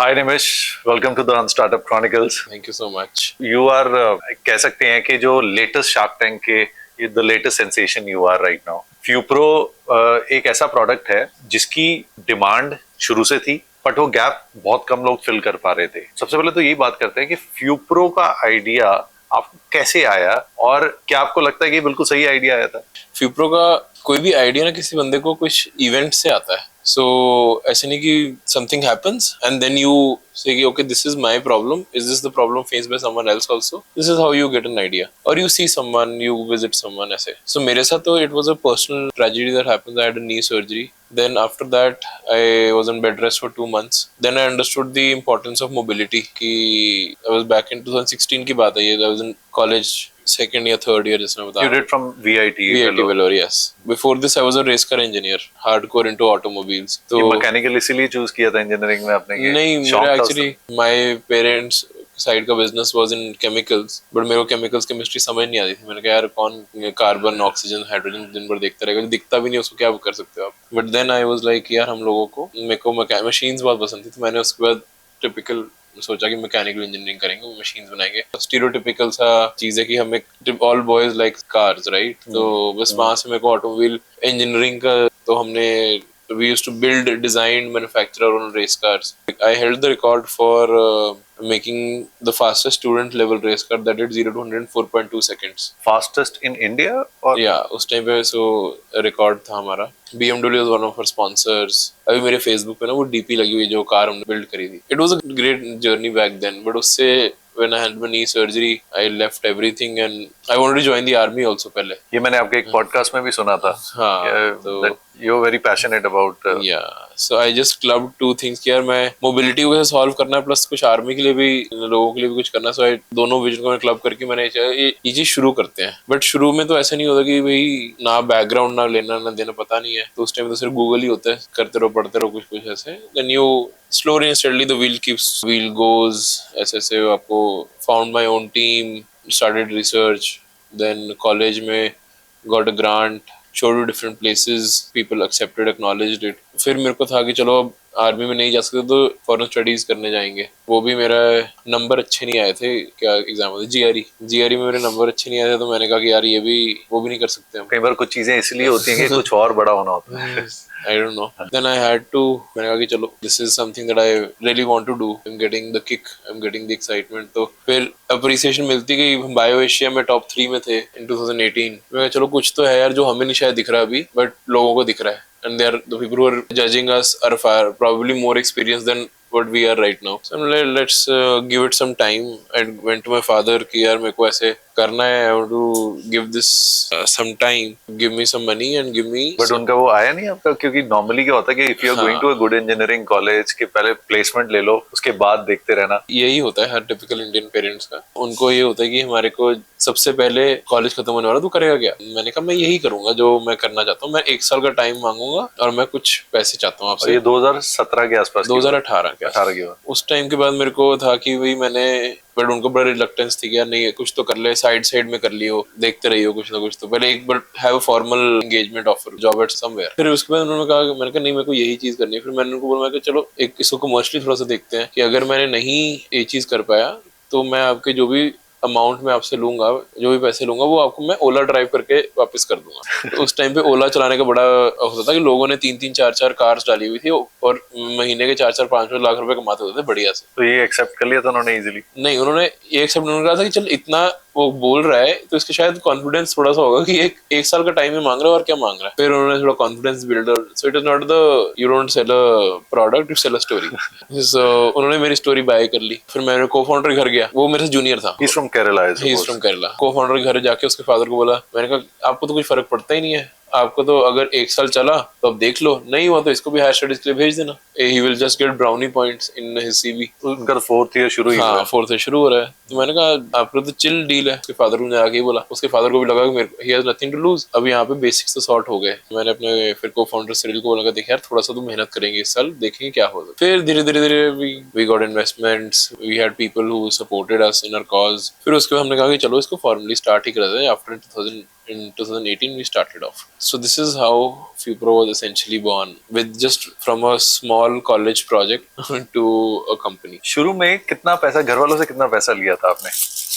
Hi Nimish, welcome to the Unstartup Chronicles. Thank you so much. You are कह सकते हैं कि जो लेटेस्ट शार्क टैंक के the latest sensation you are right now. Fupro एक ऐसा प्रोडक्ट है जिसकी डिमांड शुरू से थी, बट वो गैप बहुत कम लोग फिल कर पा रहे थे। सबसे पहले तो यही बात करते हैं कि फ्यूप्रो का आइडिया आपको कैसे आया और क्या आपको लगता है कि बिल्कुल सही आइडिया आया था? फ्यूप्रो का कोई भी आइडिया ना किसी बंदे को कुछ इवेंट से आता है। सो ऐसे नहीं कि something happens and then you say कि okay this is my problem, is this the problem faced by someone else also, this is how you get an idea और you see someone, you visit someone ऐसे। So मेरे साथ तो it was a personal tragedy that happened. I had a knee surgery, then after that I was on bed rest for 2 months. Then I understood the importance of mobility कि I was back in 2016 की बात है ये। I was in college second year third year जिसने बताया। You did from VIT Vellore, yes. Before this I was a race car engineer, hardcore into automobiles. तो तो mechanical इसीलिए चूज किया था इंजीनियरिंग में आपने? नहीं, मेरा एक्चुअली माय पेरेंट्स साइड का business was in chemicals, but मेरे को केमिकल्स केमिस्ट्री समझ नहीं आती थी। मैंने कहा यार कौन कार्बन ऑक्सीजन हाइड्रोजन दिन भर देखता रहेगा, जो दिखता भी नहीं उसको क्या कर सकते हो आप। But then I was like यार हम लोगों को, मेरे को मशीन्स बहुत पसंद थी, तो मैंने उसके बाद टिपिकल सोचा कि मैकेनिकल इंजीनियरिंग करेंगे, वो मशीन्स बनाएंगे। स्टीरियोटिपिकल सा चीज है कि हम एक all boys like cars right, तो बस वहां से मेरे को ऑटोमोबाइल इंजीनियरिंग का, तो हमने we used to build, design, manufacture our own race cars. I held the record for making the fastest student level race car that did 0 to 100 in 4.2 seconds. Fastest in India or? Yeah, उस time पे सो record था हमारा। BMW was one of our sponsors. अभी मेरे Facebook पे ना वो DP लगी हुई जो कार हमने बिल्ड करी थी। It was a great journey back then, but उससे when I had my knee surgery, I left everything and I wanted to join the army also पहले। ये मैंने आपके एक पॉडकास्ट में भी सुना था। हाँ, तो you're very passionate about yeah, so I just clubbed two things कि यार मैं मोबिलिटी को सॉल्व करना है प्लस कुछ आर्मी के लिए भी, लोगों के लिए भी कुछ करना। सो दोनों विजन को मैं क्लब करके मैंने ये चीज शुरू करते हैं। बट शुरू में तो ऐसा नहीं होता कि भाई ना बैकग्राउंड ना लेना ना देना पता नहीं है, तो उस टाइम तो सिर्फ गूगल ही होता है, करते रहो पढ़ते रहो कुछ कुछ ऐसे। Then you slowly and steadily the wheel goes ऐसे ऐसे आपको found my own team, started research, then college में got a grant, showed to different places, people accepted, acknowledged it। फिर मेरे को था कि चलो अब आर्मी में नहीं जा सकते तो फॉरेन स्टडीज करने जाएंगे। वो भी मेरा नंबर अच्छे नहीं आए थे, क्या एग्जाम होता है जीआरई में मेरे नंबर अच्छे नहीं आए थे, तो मैंने कहा कि यार ये भी वो भी नहीं कर सकते हम। कई बार कुछ चीजें इसलिए होती हैं कि कुछ और बड़ा होना होता है। I don't know. Then I had to, मैंने कहा कि चलो this is something that I really want to do. I'm getting the kick, I'm getting the excitement। तो फिर appreciation मिलती गई। बायो एशिया में टॉप 3 में थे in 2018। मैं कहा चलो कुछ तो है यार जो हमें नहीं शायद दिख रहा अभी, बट लोगों को दिख रहा है। And the people who are judging us are far probably more experienced than what we are right now। So I'm like, let's give it some time। I went to my father कि यार मेरे को ऐसे करना है, I want to give this some time, give me some money and give me। But उनका वो आया नहीं आपका? क्योंकि नॉर्मली क्या होता है कि if you are going to a good engineering college के पहले प्लेसमेंट ले लो, उसके बाद देखते रहना। यही होता है हर टिपिकल इंडियन पेरेंट्स का। उनको ये होता है कि हमारे को सबसे पहले कॉलेज खत्म होने वाला, तू करेगा क्या? मैंने कहा मैं यही करूंगा जो मैं करना चाहता हूँ। मैं 1 साल का टाइम मांगूंगा और मैं कुछ पैसे चाहता हूँ आपसे। ये 2017 के आसपास, 2018 के 18 की बात। उस टाइम के बाद मेरे को था कि भाई मैंने, बट उनको बड़ा रिलक्टेंस थी कि यार नहीं कुछ तो कर ले, साइड में कर लियो, देखते रहियो कुछ ना कुछ तो पहले एक but have a formal engagement offer job eight somewhere. फिर उसके बाद उन्होंने कहा, मैंने कहा नहीं मेरे को यही चीज करनी है। फिर मैंने उनको बोला कि चलो एक इसको कमर्शियली थोड़ा सा देखते हैं कि अगर मैंने नहीं ये चीज कर पाया तो मैं आपके जो भी अमाउंट में आपसे लूंगा, जो भी पैसे लूंगा वो आपको मैं ओला ड्राइव करके वापस कर दूंगा। तो उस टाइम पे ओला चलाने का बड़ा होता था कि लोगों ने 3-3 4-4 कार्स डाली हुई थी और महीने के 4-4 5-5 लाख रुपए कमाते होते थे बढ़िया से। तो ये एक्सेप्ट कर लिया था उन्होंने इजीली? नहीं, उन्होंने ये एक्सेप्ट नहीं कहा था कि चल इतना वो बोल रहा है तो इसके शायद कॉन्फिडेंस थोड़ा सा होगा कि एक साल का टाइम में मांग रहा है और क्या मांग रहा है। फिर उन्होंने थोड़ा confidence builder. So it is not the you don't sell a product, you sell a story. So उन्होंने मेरी स्टोरी बाय कर ली। फिर मेरे को फाउंडर घर गया, वो मेरे से जूनियर था। He is from Kerala. को फाउंडर के घर जाके उसके फादर को बोला, मैंने कहा आपको तो कुछ फर्क पड़ता ही नहीं है, आपको तो अगर 1 साल चला तो अब देख लो, नहीं हुआ तो इसको भी हायर स्टडीज के लिए भेज देना। He will just get brownie points in his CV. उनका 4th ईयर शुरू ही हुआ है। हाँ, 4th ईयर शुरू हो रहा है। तो मैंने कहा आपको तो चिल डील है। उसके फादर को आके ही बोला, उसके फादर को भी लगा कि he has nothing to lose, अब यहाँ पे बेसिक्स तो सॉर्ट हो गए। मैंने अपने फिर को फाउंडर सिरिल को बोला देख यार थोड़ा सा तो मेहनत करेंगे इस साल, देखेंगे क्या होगा। फिर धीरे धीरे we got investments, we had people who supported us in our cause. फिर उसके बाद हमने कहा कि चलो इसको फॉर्मली स्टार्ट ही कर देते हैं after in 2018 we started off. So this is how FuPro was essentially born, with just from a small college project to a company. शुरू में कितना पैसा घर वालों से कितना पैसा लिया था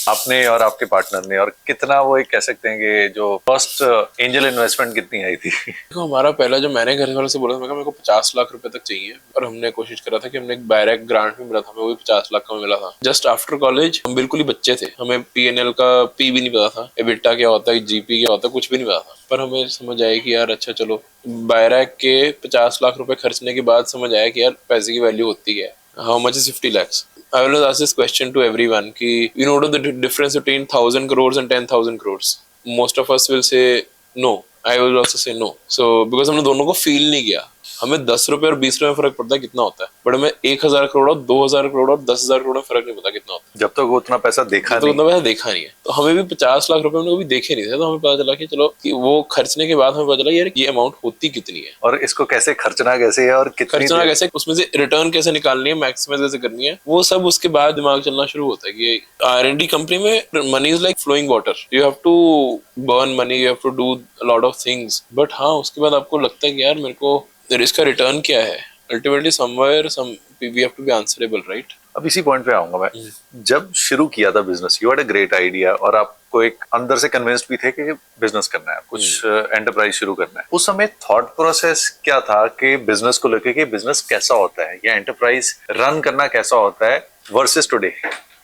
आपने और आपके पार्टनर ने, और कितना वो एक कह सकते हैं कि जो फर्स्ट एंजल इन्वेस्टमेंट कितनी आई थी? देखो हमारा पहला, जो मैंने घर वालों से बोला था, मैं कहा मेरे को 50 लाख रुपए तक चाहिए, और हमने कोशिश करा था कि हमने एक बायरैक ग्रांट भी मिला था, हमें वो भी 50 लाख का मिला था। जस्ट आफ्टर कॉलेज हम बिल्कुल ही बच्चे थे, हमें पीएनएल का पी भी नहीं पता था, एबिटा क्या होता है, जीपी क्या होता है, कुछ भी नहीं पता था। पर हमें समझ आया कि यार अच्छा चलो, बायरैक के 50 लाख रुपए खर्चने के बाद समझ आया कि यार पैसे की वैल्यू होती है। How much is 50 lakhs? I always ask this question to everyone कि you know the difference between 1,000 crores and 10,000 crores. Most of us will say no. I will also say no. So because हमने दोनों को feel नहीं किया, हमें 10 रुपए और 20 रुपए में फर्क पड़ता है कितना होता है, बट हमें 1,000 करोड़ और 2,000 करोड़ और 10,000 करोड़ में फर्क नहीं पता कितना होता है। जब तक वो उतना पैसा देखा तो उतना पैसा देखा नहीं है, तो हमें भी 50 लाख रुपए हमने कभी देखे नहीं थे, तो हमें पता चला कि चलो कि वो खर्चने के बाद हमें पता चला यार ये अमाउंट होती कितनी है, और इसको कैसे खर्चना कैसे है, और कितनी खर्चना कैसे, उसमें से रिटर्न कैसे निकालनी है, मैक्सिमाइज कैसे करनी है, वो सब उसके बाद दिमाग चलना शुरू होता है कि R&D कंपनी में money is like flowing water, you have to burn money, you have to do lot of things, but हाँ उसके बाद आपको लगता है कि यार मेरे को इसका रिटर्न क्या है, ultimately somewhere we have to be answerable, right? अब इसी पॉइंट पे आऊंगा मैं। जब शुरू किया था business, you had a great idea, और आपको एक अंदर से कन्विंस्ड भी थे कि बिजनेस करना है, कुछ एंटरप्राइज शुरू करना है। उस समय थॉट प्रोसेस क्या था कि बिजनेस को लेकर कि बिजनेस कैसा होता है या एंटरप्राइज रन करना कैसा होता है वर्सेस टुडे,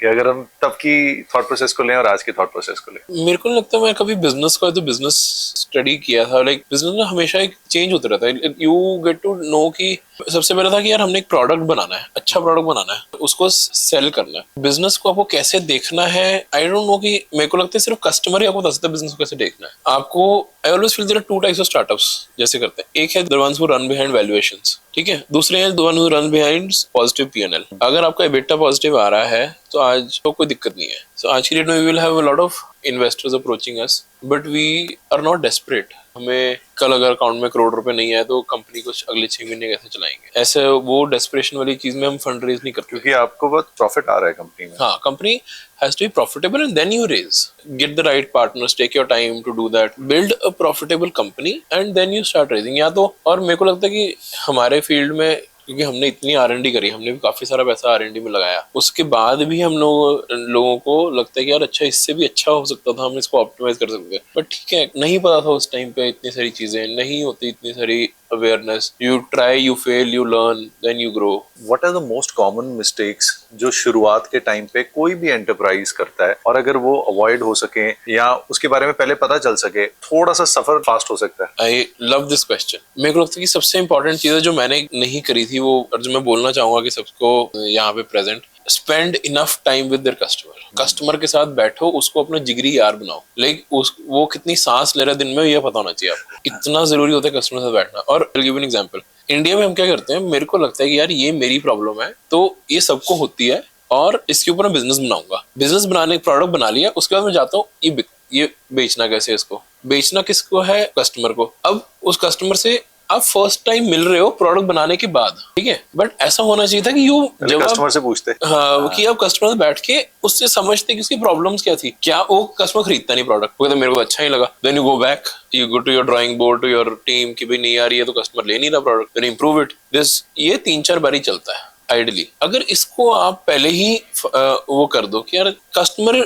कि अगर हम तब की थॉट प्रोसेस को लें और आज की थॉट प्रोसेस को लें? मेरे को नहीं लगता मैं कभी बिजनेस को तो बिजनेस स्टडी किया था, लाइक बिजनेस में हमेशा एक चेंज होता रहता है, यू गेट टू नो कि सबसे पहले था कि यार हमने एक प्रोडक्ट बनाना है, अच्छा प्रोडक्ट बनाना है, उसको सेल करना है। बिजनेस को आपको कैसे देखना है, आई डोंट नो, कि मेरे को लगता है सिर्फ कस्टमर ही आपको बता सकता है बिजनेस को कैसे देखना है। आपको I always feel there are two types of startups जैसे करते हैं, एक है the ones who run behind valuations, ठीक है, दूसरे हैं the one who run behind positive PNL. अगर आपका एबिटा पॉजिटिव आ रहा है तो आज तो कोई दिक्कत नहीं है। सो आज की डेट में we will have a lot of investors approaching us, but we are not desperate. हमें कल अगर अकाउंट में करोड़ रुपए नहीं आए तो कंपनी को अगले 6 महीने कैसे चलाएंगे, ऐसे वो डेस्परेशन वाली चीज में हम फंड रेज नहीं करते, क्योंकि आपको बहुत प्रॉफिट आ रहा है कंपनी में। हाँ, company has to be profitable and then you raise, get the right partners, take your time to do that, build a profitable company and then you start raising. या तो, और मेरे को लगता है कि हमारे फील्ड में क्योंकि हमने इतनी R&D करी, हमने भी काफी सारा पैसा R&D में लगाया, उसके बाद भी हम लोगों को लगता है कि यार अच्छा इससे भी अच्छा हो सकता था, हम इसको ऑप्टिमाइज कर सकते हैं, बट ठीक है, नहीं पता था उस टाइम पे, इतनी सारी चीजें नहीं होती, इतनी सारी awareness, you try, you fail, you learn, then you grow. What are the most common mistakes जो शुरुआत के टाइम पे कोई भी एंटरप्राइज करता है, और अगर वो अवॉइड हो सके या उसके बारे में पहले पता चल सके, थोड़ा सा सफर फास्ट हो सकता है? I love this question. मेरे को लगता है कि सबसे इंपॉर्टेंट चीज है जो मैंने नहीं करी थी वो, और जो मैं बोलना चाहूंगा कि सबको यहाँ पे present, spend enough time with their customer. Customer के साथ बैठो, उसको अपना जिगरी यार बनाओ, लाइक वो कितनी सांस ले रहा है दिन में ये पता होना चाहिए आपको, इतना जरूरी होता है कस्टमर के साथ बैठना। और I'll give you an example, India में हम क्या करते हैं, मेरे को लगता है कि यार ये मेरी प्रॉब्लम है, तो ये सबको होती है और इसके ऊपर मैं बिजनेस बनाऊंगा। बिजनेस बनाने, प्रोडक्ट बना लिया, उसके बाद मैं जाता हूँ ये बेचना कैसे, इसको बेचना किसको है, कस्टमर को। अब उस कस्टमर से आप फर्स्ट टाइम मिल रहे हो प्रोडक्ट बनाने के बाद, ठीक है, बट ऐसा होना चाहिए था कि जब कस्टमर से पूछते, हाँ, कि आप कस्टमर से बैठ के उससे समझते कि उसकी प्रॉब्लम्स क्या थी, क्या वो कस्टमर खरीदता नहीं प्रोडक्ट, वो कहता मेरे को अच्छा नहीं लगा, then you go back, you go to your drawing board, to your team कि भाई नहीं यार ये तो कस्टमर ले नहीं रहा product, then improve it. This ये 3-4 बारी चलता है आइडली। अगर इसको आप पहले ही वो कर दो कि यार customer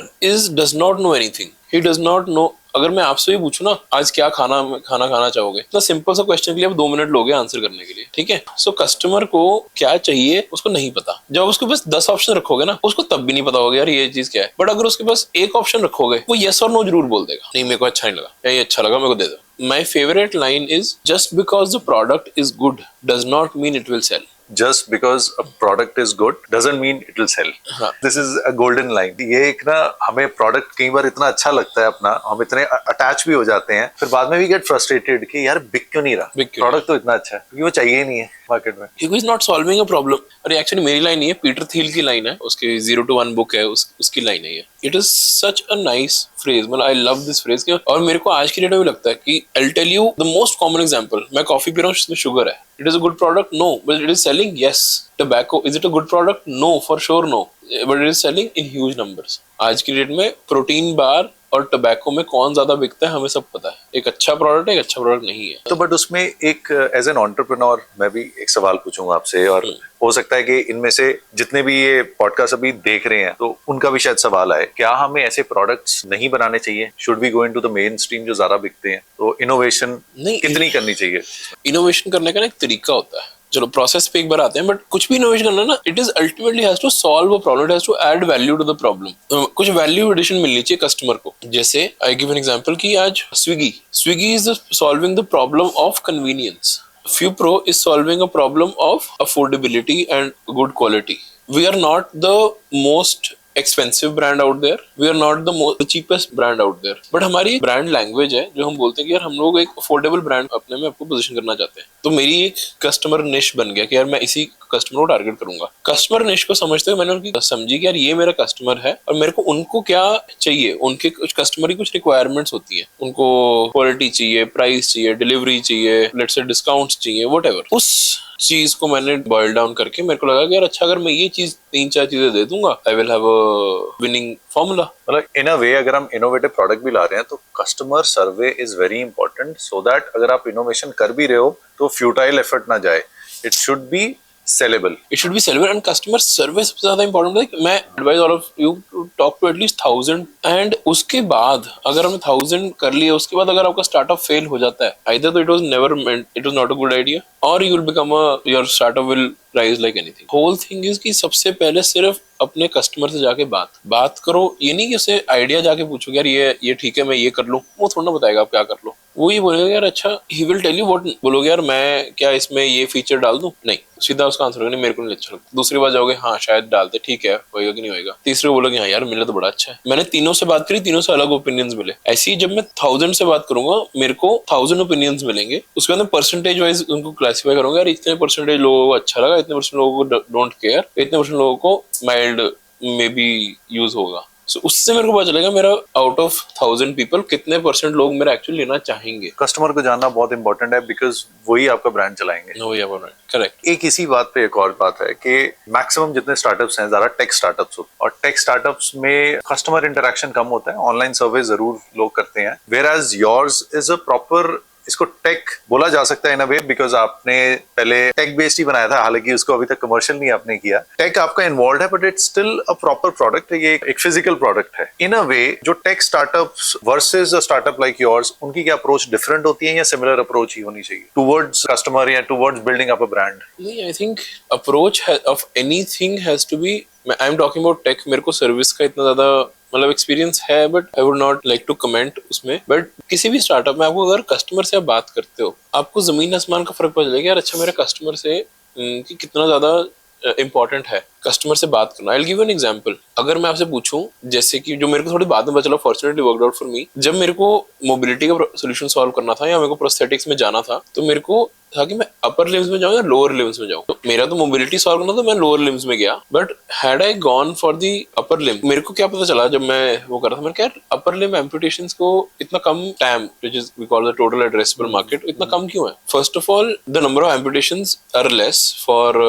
does not know anything, he does not know. अगर मैं आपसे भी पूछूं ना आज क्या खाना चाहोगे, तो सिंपल सा क्वेश्चन के लिए आप 2 मिनट लोगे आंसर करने के लिए, ठीक है। सो कस्टमर को क्या चाहिए उसको नहीं पता। जब उसके पास 10 ऑप्शन रखोगे ना, उसको तब भी नहीं पता होगा यार ये चीज क्या है, बट अगर उसके पास एक ऑप्शन रखोगे, वो यस और नो जरूर बोल देगा, नहीं मेरे को अच्छा नहीं लगा या ये अच्छा लगा, मेरे को दे दो। My favourite line is, just because the product is good does not mean it will sell. Just because a product is good doesn't mean it will sell. हाँ. This is a golden line. ये एक ना, हमें product कई बार इतना अच्छा लगता है अपना, हम इतने अटैच भी हो जाते हैं, फिर बाद में भी गेट फ्रस्ट्रेटेड कि यार बिक क्यों नहीं रहा, प्रोडक्ट तो इतना अच्छा है, क्योंकि वो चाहिए ही नहीं है मार्केट में। He is not solving a problem। अरे एक्चुअली मेरी लाइन नहीं है, पीटर थिल की लाइन है, उसकी 0 to 1 बुक है, उसकी लाइन है ये। It is such a nice phrase, मतलब आई लव दिस फ्रेज। और मेरे को आज की डेट में भी लगता है कि I'll tell you the most common example, मैं कॉफी पी रहा हूँ जिसमें शुगर है, it is a good product, no, but it is selling, yes. Tobacco, is it a good product, no, for sure no, but it is selling in huge numbers. आज की date में protein bar और tobacco में कौन ज्यादा बिकता है हमें सब पता है। एक अच्छा प्रोडक्ट है, एक अच्छा प्रोडक्ट नहीं है। तो बट उसमें एक एज एन एंटरप्रेन्योर मैं भी एक सवाल पूछूंगा आपसे, और हो सकता है कि इनमें से जितने भी ये पॉडकास्ट अभी देख रहे हैं तो उनका भी शायद सवाल आए, क्या हमें ऐसे प्रोडक्ट्स नहीं बनाने चाहिए? Should we go into the mainstream जो ज्यादा बिकते हैं? तो इनोवेशन नहीं, कितनी करनी चाहिए? इनोवेशन करने का ना एक तरीका होता है। चलो प्रोसेस पे एक बार आते हैं, बट कुछ भी इनोवेशन करना ना, it is ultimately has to solve a problem, it has to add value to the problem. कुछ वैल्यू एडिशन मिलनी चाहिए कस्टमर को। जैसे आई गिव एन एग्जांपल कि आज Swiggy is solving the problem of convenience, Fupro is solving a problem of affordability and good quality. We are not the most expensive brand out there, we are not the cheapest brand out there, but हमारी brand language है जो हम बोलते हैं कि यार हम लोग एक अफोर्डेबल ब्रांड अपने में आपको पोजीशन करना चाहते हैं। तो मेरी एक कस्टमर निश बन गया कि यार मैं इसी कस्टमर को टारगेट करूंगा। कस्टमर निश को समझते हुए मैंने उनकी समझी कि यार ये मेरा कस्टमर है और मेरे को उनको क्या चाहिए, उनके कुछ कस्टमर की कुछ रिक्वायरमेंट्स होती हैं, उनको क्वालिटी चाहिए, प्राइस चाहिए, डिलीवरी चाहिए, लेट्स से डिस्काउंट्स चाहिए, व्हाटएवर। उस चीज को मैंने बॉइल डाउन करके मेरे को लगा कि यार अच्छा अगर मैं ये चीज 3-4 चीजें दे दूंगा, I will have a winning formula. मतलब इन अ वे अगर हम इनोवेटिव प्रोडक्ट भी ला रहे हैं तो customer survey is very important, so that अगर आप इनोवेशन कर भी रहे हो तो फ्यूटाइल एफर्ट ना जाए, it should be sellable. It should be sellable and customer service सबसे ज्यादा important है। मैं advise all of you to talk to at least 1000 and उसके बाद अगर हमने 1000 कर लिया, उसके बाद अगर आपका स्टार्टअप फेल हो जाता है, either तो it was never meant, it was not a good idea, or you will become your startup will rise like anything. Whole thing is कि सबसे पहले सिर्फ अपने कस्टमर से जाके बात करो। ये नहीं कि उसे आइडिया जाके पूछो यार ये ठीक है मैं ये कर लूं, वो थोड़ा ना बताएगा आप क्या कर लो। वो ये बोलेगा यार अच्छा, he will tell you what, बोलोगे यार मैं क्या इसमें ये फीचर डाल दूं, नहीं, सीधा उसका आंसर होगा नहीं मेरे को नहीं अच्छा लगता। दूसरी बार जाओगे हाँ शायद डालते, ठीक है होएगा कि नहीं होएगा। तीसरे बोलोगे हाँ यार मिला तो बड़ा अच्छा है। मैंने तीनों से बात करी, तीनों से अलग ओपिनियंस मिले। ऐसे ही जब मैं 1000 से बात करूंगा मेरे को 1000 ओपिनियंस मिलेंगे, उसके बाद मैं परसेंटेज वाइज उनको क्लासीफाई करूंगा, यार इतने परसेंटेज लोगों को अच्छा लगा, इतने परसेंट लोगों को डोंट केयर, इतने परसेंट लोगों को माइल्ड मे बी यूज होगा। So, उससे मेरे को पता चलेगा मेरा आउट ऑफ 1000 पीपल कितने परसेंट लोग मेरा एक्चुअली लेना चाहेंगे। कस्टमर को जानना बहुत इंपॉर्टेंट है, बिकॉज वही आपका ब्रांड चलाएंगे। वही आपका ब्रांड, करेक्ट। एक इसी बात पे एक और बात है कि मैक्सिमम जितने स्टार्टअप्स हैं ज्यादा टेक स्टार्टअप्स होते हैं, और टेक स्टार्टअप्स में कस्टमर इंटरेक्शन कम होता है, ऑनलाइन सर्विस जरूर लोग करते हैं, whereas yours is a proper, इसको टेक बोला जा सकता है इन अ वे, बिकॉज आपने पहले टेक बेस्ड ही बनाया था, हालांकि उसको अभी तक कमर्शियल नहीं आपने किया। टेक आपका इन्वॉल्व है but it's still a proper product है, ये एक फिजिकल प्रोडक्ट है। इन अ वे जो tech startups versus a startup like yours, उनकी क्या अप्रोच डिफरेंट होती है या सिमिलर अप्रोच ही होनी चाहिए टुवर्ड्स कस्टमर या towards building up a brand? नहीं, I think approach of anything has to be, I am talking about tech, मेरे को सर्विस का इतना ज्यादा मतलब एक्सपीरियंस है but I would not like to comment उसमें। बट किसी भी स्टार्टअप में आपको अगर कस्टमर से आप बात करते हो, आपको जमीन आसमान का फर्क पता चलेगा यार अच्छा मेरे कस्टमर से कि कितना ज्यादा इंपॉर्टेंट है कस्टमर से बात करना। I will give an example. अगर मैं आपसे पूछूं, जैसे कि जो मेरे को थोड़ी बाद में पता चला, fortunately worked out for me, जब मेरे को मोबिलिटी का सोल्यूशन सॉल्व करना था या मेरे को प्रोस्थेटिक्स में जाना था, तो मेरे को था कि मैं अपर लिम्स में जाऊं या लोअर लिम्स में जाऊं। तो मेरा तो मोबिलिटी सॉल्व करना था, मैं लोअर लिम्स में गया। But had I gone for the upper limb, मेरे को क्या पता चला जब मैं वो कर रहा था, मैंने कहा अपर लिम एम्पुटेशंस को इतना कम TAM, which is we call the total addressable market, इतना कम क्यों है? First of all the number of amputations are less for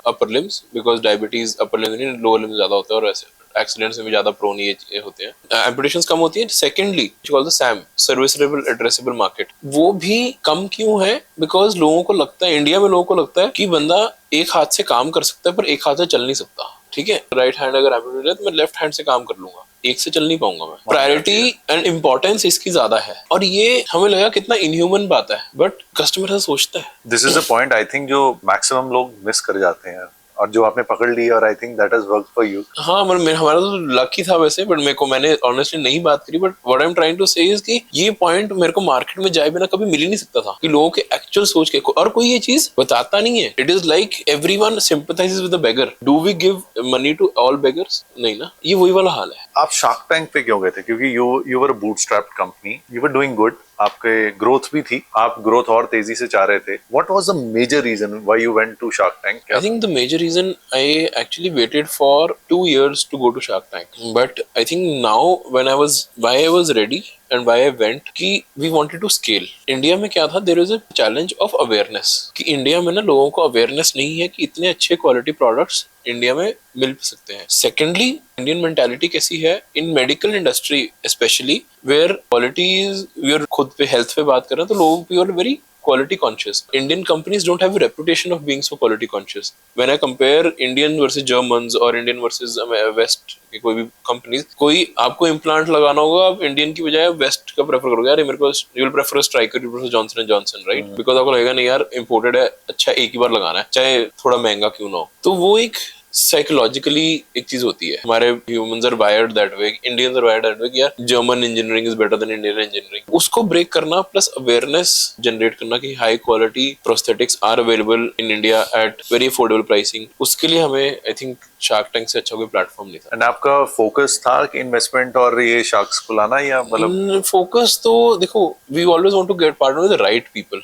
upper limbs because diabetes upper limbs नहीं, लोअर लिम्स ज्यादा होता है, और ऐसे एक्सीडेंट्स में भी ज्यादा प्रोन ये होते हैं, एम्पुटेशंस कम होती है। Secondly called the Sam, serviceable addressable market, वो भी कम क्यों है? बिकॉज लोगों को लगता है, इंडिया में लोगों को लगता है कि बंदा एक हाथ से काम कर सकता है पर एक हाथ से चल नहीं सकता। ठीक है, राइट हैंड अगर एम्पुटेड है तो मैं लेफ्ट हैंड से काम कर लूंगा, एक से चल नहीं पाऊंगा मैं। प्रायोरिटी एंड इंपॉर्टेंस इसकी ज्यादा है, और ये हमें लगा कितना इनह्यूमन बात है, बट कस्टमर ऐसा सोचता है। This is a point I think जो मैक्सिमम लोग मिस कर जाते हैं, और जो आपने पकड़ ली, और I think that has worked for you. हाँ, मतलब हमारा तो लक ही था वैसे, बट मैंने ऑनेस्टली नहीं बात करी। But what I am trying to say is कि ये पॉइंट मेरे को मार्केट में जाए बिना कभी मिल ही नहीं सकता था, कि लोगों के एक्चुअल सोच के, और कोई ये चीज बताता नहीं है। It is like everyone sympathises with the beggar. Do we give money to all beggars? नहीं ना, ये वही वाला हाल है। आप शार्क टैंक पे क्यों गए थे? क्योंकि you were a bootstrapped company, you were doing good, आपके ग्रोथ भी थी, आप ग्रोथ और तेजी से चाह रहे थे। What was the major reason why you went to Shark Tank? I think the major reason I actually waited for 2 years to go to Shark Tank, but I think now why I was ready and why I went कि we wanted to scale. India में क्या था, there is a challenge of awareness कि India में ना लोगों को awareness नहीं है कि इतने अच्छे क्वालिटी प्रोडक्ट्स इंडिया में मिल सकते हैं। सेकेंडली, इंडियन मेंटालिटी कैसी है in medical industry specially, where quality is, we are खुद पे हेल्थ पे बात कर रहे हैं तो लोग we are very quality conscious. Indian companies don't have a reputation of being so quality conscious. When I compare Indian versus Germans or Indian versus West की कोई भी कंपनीज, कोई आपको इम्प्लांट लगाना होगा, आप इंडियन की बजाय वेस्ट का प्रेफर करोगे। यार मेरे को you will prefer striker, you prefer Johnson and Johnson, right? Because आपको लगेगा नहीं यार इम्पोर्टेड है, अच्छा एक ही बार लगाना है, चाहे थोड़ा महंगा क्यों ना हो। तो वो एक साइकोलॉजिकली एक चीज होती है, हमारे humans are wired that way, Indians are wired that way कि यार German engineering is better than Indian engineering. उसको ब्रेक करना प्लस अवेयरनेस जनरेट करना कि high quality prosthetics are available in India at very affordable pricing, उसके लिए हमें I think shark tank से अच्छा कोई प्लेटफॉर्म नहीं था। एंड आपका फोकस था कि इन्वेस्टमेंट और ये शार्क्स को लाना, या मतलब फोकस तो देखो, we always want to get partner with the right people,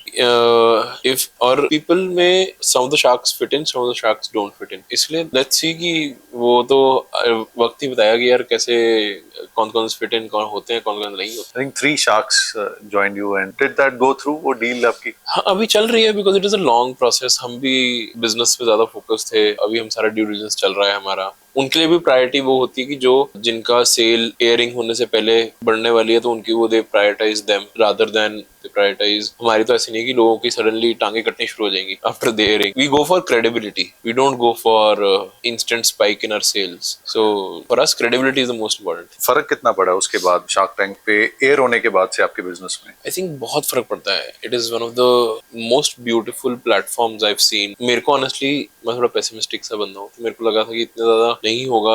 if और पीपल में some of the sharks fit in, some of the sharks don't fit in. इसलिए लेट्स सी कि वो तो वक्त ही बताया कि यार कैसे कौन कौन से फिट इन कौन होते हैं, कौन कौन नहीं होते। I think 3 sharks joined you and did that go through, वो डील आपकी? हाँ अभी चल रही है, because it is a long process. हम भी बिजनेस पे ज्यादा फोकस थे, अभी हम सारा ड्यू डिलिजेंस चल रहा है हमारा। उनके लिए भी प्रायोरिटी वो होती है कि जो जिनका सेल एयरिंग होने से पहले बढ़ने वाली है, तो उनकी वो they prioritise them rather than they prioritise. हमारी तो ऐसे नहीं है कि लोगों की सडनली टांगे कटनी शुरू हो जाएंगी after the airing. We go for credibility, we don't go for instant spike in our sales. So for us credibility is the most important. फर्क कितना पड़ा उसके बाद शार्क टैंक पे एयर होने के बाद से आपके बिजनेस में? आई थिंक बहुत फर्क पड़ता है। It is one of the most beautiful platforms I have seen. मेरे को ऑनेस्टली, मैं थोड़ा पेसिमिस्टिक सा बंदा हूँ, मेरे को लगा था कि इतना ज्यादा नहीं होगा,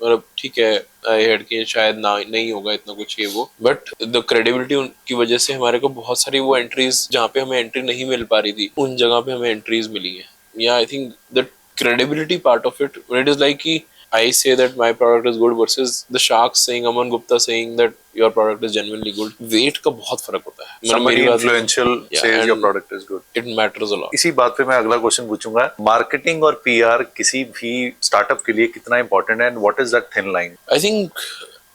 मतलब ठीक है आई हेड कि शायद ना नहीं होगा इतना कुछ ये वो, बट द क्रेडिबिलिटी की वजह से हमारे को बहुत सारी वो एंट्रीज जहाँ पे हमें एंट्री नहीं मिल पा रही थी, उन जगह पे हमें एंट्रीज मिली है। या आई think the credibility part of it, when it is like कि I say that my product is good versus the sharks saying, Aman Gupta saying that your product is genuinely good, weight का बहुत फर्क होता है। Somebody influential says your product is good, it matters a lot। इसी बात पे मैं अगला क्वेश्चन पूछूंगा, मार्केटिंग और पीआर किसी भी स्टार्टअप के लिए कितना इंपॉर्टेंट है, and what is that thin line? I think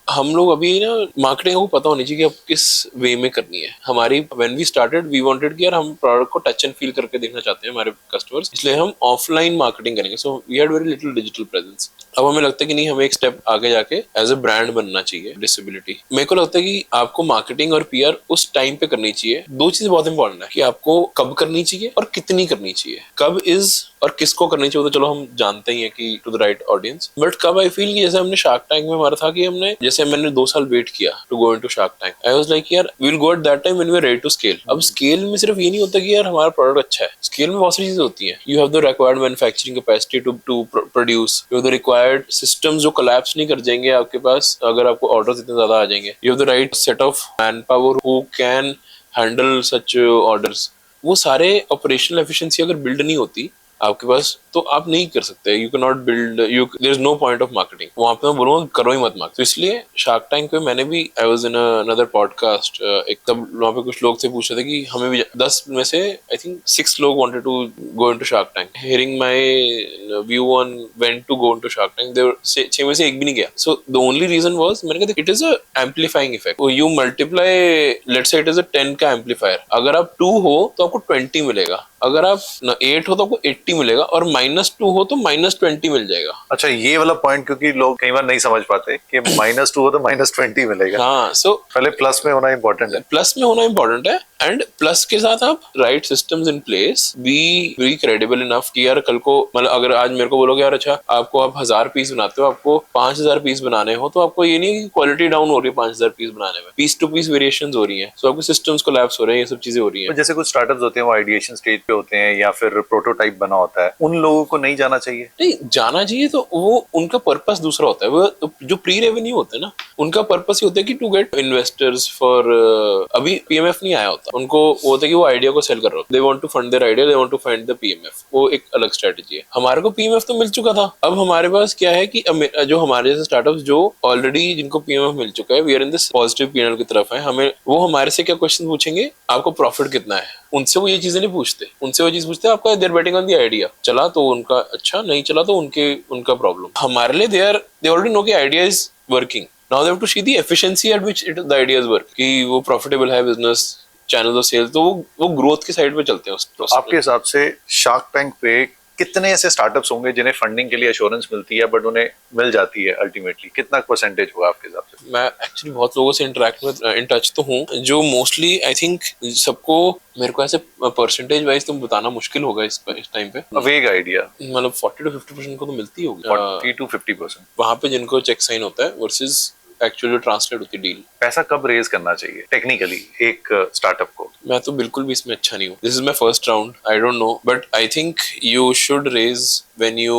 हम लोग अभी ना मार्केटिंग को पता होनी चाहिए कि अब किस वे में करनी है। हमारी when we started we wanted कि यार हम प्रोडक्ट को टच एंड फील करके देखना चाहते हैं हमारे कस्टमर्स, इसलिए हम ऑफलाइन मार्केटिंग करेंगे। So we had very little digital presence. अब हमें लगता है कि नहीं, हमें एक स्टेप आगे जाके एज अ ब्रांड बनना चाहिए, डिसेबिलिटी। मेरे को लगता है कि आपको मार्केटिंग और पीआर उस टाइम पे करनी चाहिए। दो चीजें बहुत इंपॉर्टेंट है कि आपको कब करनी चाहिए और कितनी करनी चाहिए। कब इज और किसको करनी चाहिए तो चलो हम जानते ही हैं कि to the right audience, but कब आई फील कि जैसे हमने शार्क टैंक में हमारा था कि हमने जैसे मैंने 2 साल वेट किया to go into shark tank. I was like यार we will go at that time when we are ready to scale. अब स्केल में सिर्फ ये नहीं होता कि यार हमारा प्रोडक्ट अच्छा है, स्केल में बहुत सारी चीजें होती हैं। You have the required manufacturing capacity to produce, you have the required systems जो कोलैप्स नहीं कर जाएंगे आपके पास अगर आपको ऑर्डर्स इतने ज्यादा आ जाएंगे। You have the right set of man power who can handle such orders. वो सारे ऑपरेशनल एफिशिएंसी अगर बिल्ड नहीं होती आपके पास तो आप नहीं कर सकते। You can not build, you there is no point of marketing. वहां पे मैं बोलूंगा करो ही मत मार्केट। तो इसलिए शार्क टैंक पे मैंने भी, I was in another podcast, एक तब वहां पे कुछ लोग से पूछ रहे थे कि हमें भी 10 में से आई थिंक 6 लोग wanted to go into shark Tank. Hearing my view on when to go into shark Tank, there 6 में से एक भी नहीं गया। So the only reason was, मैंने कहा it is a amplifying effect. You multiply, let's say it is a 10 का amplifier, अगर आप 2 हो तो आपको 20 मिलेगा, अगर आप 8 हो तो आपको 80 मिलेगा, और -2 हो तो -20 मिल जाएगा। अच्छा, ये वाला पॉइंट क्योंकि लोग कई बार नहीं समझ पाते कि -2 हो तो -20 मिलेगा। हाँ, सो पहले प्लस में होना इंपॉर्टेंट है। प्लस में होना इंपॉर्टेंट है, एंड प्लस के साथ आप right systems in place, be credible enough कि यार कल को मतलब अगर आज मेरे को बोलोगे यार अच्छा आपको आप 1000 पीस बनाते हो, आपको 5000 पीस बनाने हो, तो आपको ये नहीं है कि क्वालिटी डाउन हो रही है 5000 पीस बनाने में, पीस टू पीस वेरिएशंस हो रही हैं, सो आपके सिस्टम्स कोलैप्स हो रहे हैं, ये सब चीजें हो रही हैं। तो जैसे कुछ स्टार्टअप्स होते हैं वो आइडिएशन स्टेज पे होते हैं या फिर प्रोटोटाइप बना होता है, उन लोगों को नहीं जाना चाहिए? नहीं जाना चाहिए, तो वो उनका पर्पस दूसरा होता है। वो जो प्री रेवेन्यू होता है ना, उनका पर्पस ही होता है कि टू गेट इन्वेस्टर्स फॉर, अभी पीएमएफ नहीं आया होता, उनको वो होता है कि वो आइडिया को सेल कर रहे हो, they want to fund their idea, they want to find the PMF, वो एक अलग स्ट्रेटजी है। हमारे को पीएमएफ तो मिल चुका था, अब हमारे पास क्या है कि जो हमारे जैसे स्टार्टअप्स जो ऑलरेडी जिनको पीएमएफ मिल चुका है, we are in this positive PNL की तरफ है, हमें वो हमारे से क्या क्वेश्चन पूछेंगे, आपको प्रॉफिट कितना है, उनसे वो ये चीजें नहीं पूछते, उनसे वो चीज पूछते हैं आपका they're betting on the idea, चला तो उनका अच्छा, नहीं चला तो उनका प्रॉब्लम। हमारे लिए दे ऑलरेडी नो कि idea is working, now they have to see the efficiency at which the ideas work, कि वो प्रॉफिटेबल है बिजनेस, चैनल ऑफ सेल, तो वो ग्रोथ की साइड पे चलते हैं उस तो process आपके हिसाब से शार्क टैंक पे कितने ऐसे स्टार्टअप्स होंगे जिन्हें फंडिंग के लिए एश्योरेंस मिलती है बट उन्हें मिल जाती है अल्टीमेटली? कितना परसेंटेज होगा आपके हिसाब से? मैं एक्चुअली बहुत लोगों से इंटरेक्ट में इन टच तो हूँ, जो मोस्टली आई थिंक सबको, मेरे को ऐसे परसेंटेज वाइज तुम बताना मुश्किल होगा इस टाइम पे, वेग आइडिया। मतलब 40 to 50% को तो मिलती होगी 40 to 50%। वहां पे जिनको चेक साइन होता है वर्सेस एक्चुअली ट्रांसलेट होती डील। पैसा कब रेज करना चाहिए टेक्निकली एक स्टार्टअप को? मैं तो बिल्कुल भी इसमें अच्छा नहीं हूँ, this is my first round, I don't know, but I think you should raise when you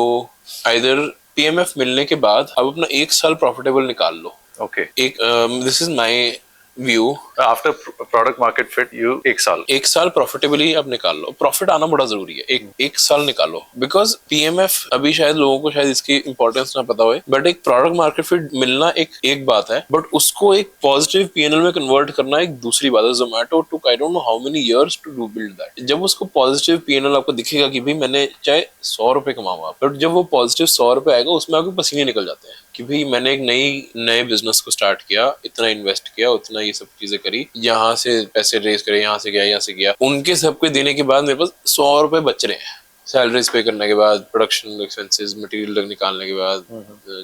either PMF मिलने के बाद आप अपना 1 साल प्रॉफिटेबल निकाल लो। ओके। एक this is my view, after product market fit you 1 साल 1 साल प्रॉफिटेबली आप निकाल लो, प्रॉफिट आना बड़ा जरूरी है, एक साल निकालो, बिकॉज पीएमएफ अभी शायद लोगों को शायद इसकी इंपॉर्टेंस ना पता हो, बट एक प्रोडक्ट मार्केट फिट मिलना एक बात है, बट उसको एक पॉजिटिव पीएनएल में कन्वर्ट करना एक दूसरी बात है। Zomato took I don't know how many years to do build that. जब उसको पॉजिटिव पीएनएल आपको दिखेगा कि भाई मैंने चाहे 100 रुपए कमाऊंगा, बट जब वो पॉजिटिव 100 रुपए आएगा उसमें आपके पसीने निकल जाते हैं कि भाई मैंने एक नए बिजनेस को स्टार्ट किया, इतना इन्वेस्ट किया, उतना ये सब चीजें करी, यहाँ से पैसे रेज करे, यहाँ से गया, यहाँ से गया, उनके सबके देने के बाद मेरे पास 100 रुपए बच रहे हैं, सैलरीज पे करने के बाद, प्रोडक्शन एक्सपेंसेस, मटेरियल निकालने के बाद,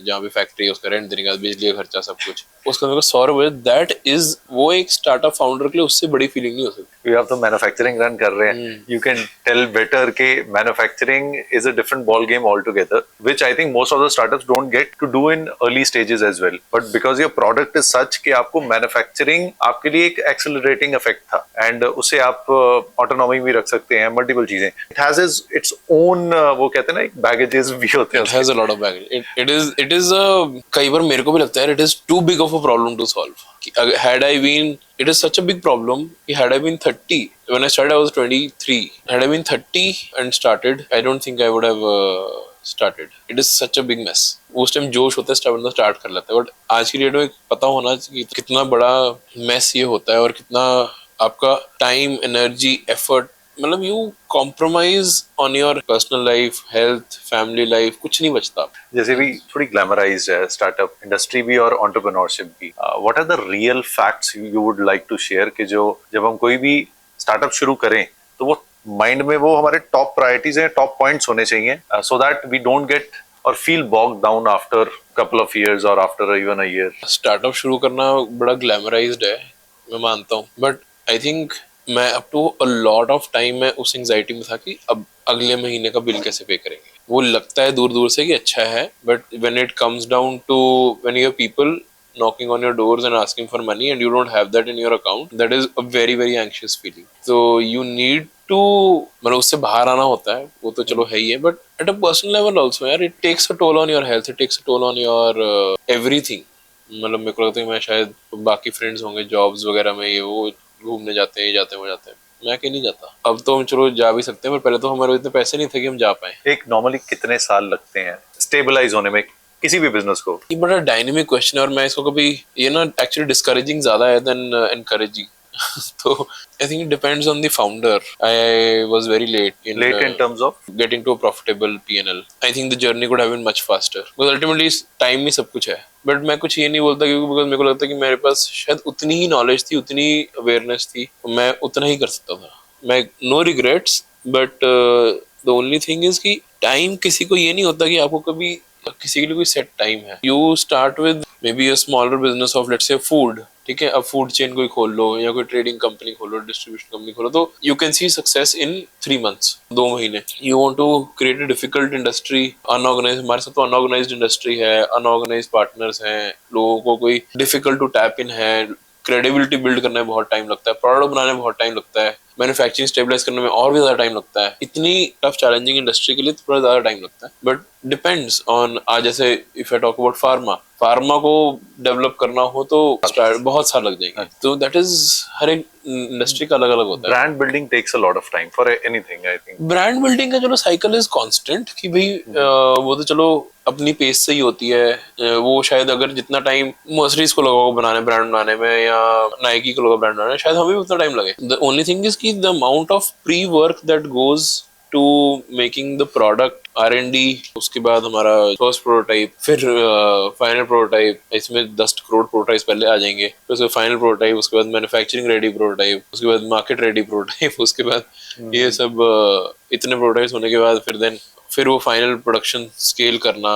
जहाँ पे फैक्ट्री है उसका रेंट देने के बाद, बिजली का खर्चा, सब कुछ, उसका मेरे को 100 रुपए, दैट इज, वो एक स्टार्टअप फाउंडर के लिए उससे बड़ी फीलिंग नहीं हो सकती। आप तो मैन्युफैक्चरिंग रन कर रहे हैं, यू कैन टेल बेटर के manufacturing is a different ball game altogether, which I think most of the startups don't get to do in early stages as well, but because your product is such कि आपको manufacturing आपके लिए एक accelerating effect था, and उससे आप autonomy भी रख सकते हैं, मल्टीपल चीजें, इट हैज इट्स ओन, वो कहते हैं ना, बैगेजेस भी होते हैं, It has a lot of baggage. It is a, कई बार मेरे को भी लगता है it is too big of a problem to solve. Had I been, it is such a big problem. Had I been 30 when I started, I was 23. Had I been 30 and started, I don't think I would have started. It is such a big mess. उस time जोश होता है, बंदा start कर लेता है, but आज की डेट में पता होना चाहिए कितना बड़ा मेस ये होता है और कितना आपका टाइम, एनर्जी, एफर्ट, मतलब you compromise on your personal life, health, family life, कुछ नहीं बचता। जैसे भी थोड़ी ग्लैमराइज्ड है स्टार्टअप इंडस्ट्री भी और एंटरप्रेन्योरशिप भी, what are the real facts you would like to share कि जो जब हम कोई भी स्टार्टअप शुरू करें तो वो माइंड में वो हमारे टॉप प्रायोरिटीज हैं, टॉप पॉइंट्स होने चाहिए, so that we don't get और feel bogged down after couple of years और after even a year? Startup शुरू करना बड़ा ग्लैमराइज्ड है, मैं मानता हूँ, बट आई थिंक मैं up to a lot of time मैं उस एंजाइटी में था कि अब अगले महीने का बिल कैसे पे करेंगे। वो लगता है दूर दूर से कि अच्छा है, but when it comes down to when you have people knocking on your doors and asking for money and you don't have that in your account, that is a very very anxious feeling. So you need to, मतलब उससे बाहर आना होता है, वो तो चलो है ही है, but at a personal level also यार, it takes a toll on your health, it takes a toll on your everything. मतलब मेरे को लगता है कि मैं शायद, बाकी फ्रेंड्स होंगे जॉब्स वगैरह में, ये वो घूमने जाते हैं, ये जाते हैं, वो जाते हैं, मैं अकेले नहीं जाता। अब तो हम चलो जा भी सकते हैं, पर पहले तो हमारे इतने पैसे नहीं थे कि हम जा पाए। एक नॉर्मली कितने साल लगते हैं स्टेबलाइज होने में किसी भी बिजनेस को? ये बड़ा डायनेमिक क्वेश्चन है और मैं इसको कभी, ये ना एक्चुअली डिस्करेजिंग ज्यादा है देन एनकरेजिंग। तो I think it depends on the founder. I was very late in terms of getting to a profitable P N L. I think the journey could have been much faster, because ultimately time ही सब कुछ है। But मैं कुछ ये नहीं बोलता क्योंकि बिकॉज मेरे को लगता है कि मेरे पास शायद उतनी ही नॉलेज थी, उतनी अवेयरनेस थी, मैं उतना ही कर सकता था। मैं no regrets, but the only thing is कि टाइम किसी को ये नहीं होता कि आपको कभी, किसी के लिए कोई सेट टाइम है। You start with may be a smaller business of let's say food, ठीक है, अब फूड चेन कोई खोल लो या कोई ट्रेडिंग कंपनी खोलो, डिस्ट्रीब्यूशन कंपनी खोलो, तो you can see success in 3 months, 2 महीने। You want to create a difficult industry, unorganise, हमारे साथ तो अनऑर्गेनाइज्ड इंडस्ट्री है, अनऑर्गेनाइज्ड पार्टनर्स हैं, लोगों को कोई डिफिकल्ट टू टैप इन है, क्रेडिबिलिटी बिल्ड करने में बहुत टाइम लगता है, प्रोडक्ट बनाने में बहुत टाइम लगता है, मैन्युफैक्चरिंग स्टेबलाइज करने में और भी ज्यादा टाइम लगता है। इतनी टफ चैलेंजिंग इंडस्ट्री के लिए थोड़ा ज्यादा टाइम लगता है, बट डिपेंड्स ऑन, आज जैसे if I talk about pharma को डेवलप करना हो तो बहुत साल लग जाएंगे। तो दैट इज, हर एक इंडस्ट्री का अलग अलग होता है। Brand building takes a lot of time for anything. I think brand building का चलो साइकिल इज कांस्टेंट कि भाई वो तो चलो अपनी पेस से ही होती है। वो शायद अगर जितना टाइम मर्सिडीज को लगाओ बनाने, ब्रांड बनाने में, या नाइकी को लगाओ ब्रांड बनाने में, शायद हमें भी उतना टाइम लगे। द ओनली थिंग इज कि the amount of pre work that goes to making the product, R&D, उसके बाद हमारा फर्स्ट प्रोटोटाइप, फिर फाइनल प्रोटोटाइप, इसमें 10 करोड़ प्रोटोटाइप्स पहले आ जाएंगे, फिर उसके फाइनल प्रोटोटाइप, उसके बाद मैन्युफैक्चरिंग रेडी प्रोटोटाइप, उसके बाद मार्केट रेडी प्रोटोटाइप, उसके बाद ये सब इतने प्रोटोटाइप्स होने के बाद फिर वो फाइनल प्रोडक्शन स्केल करना,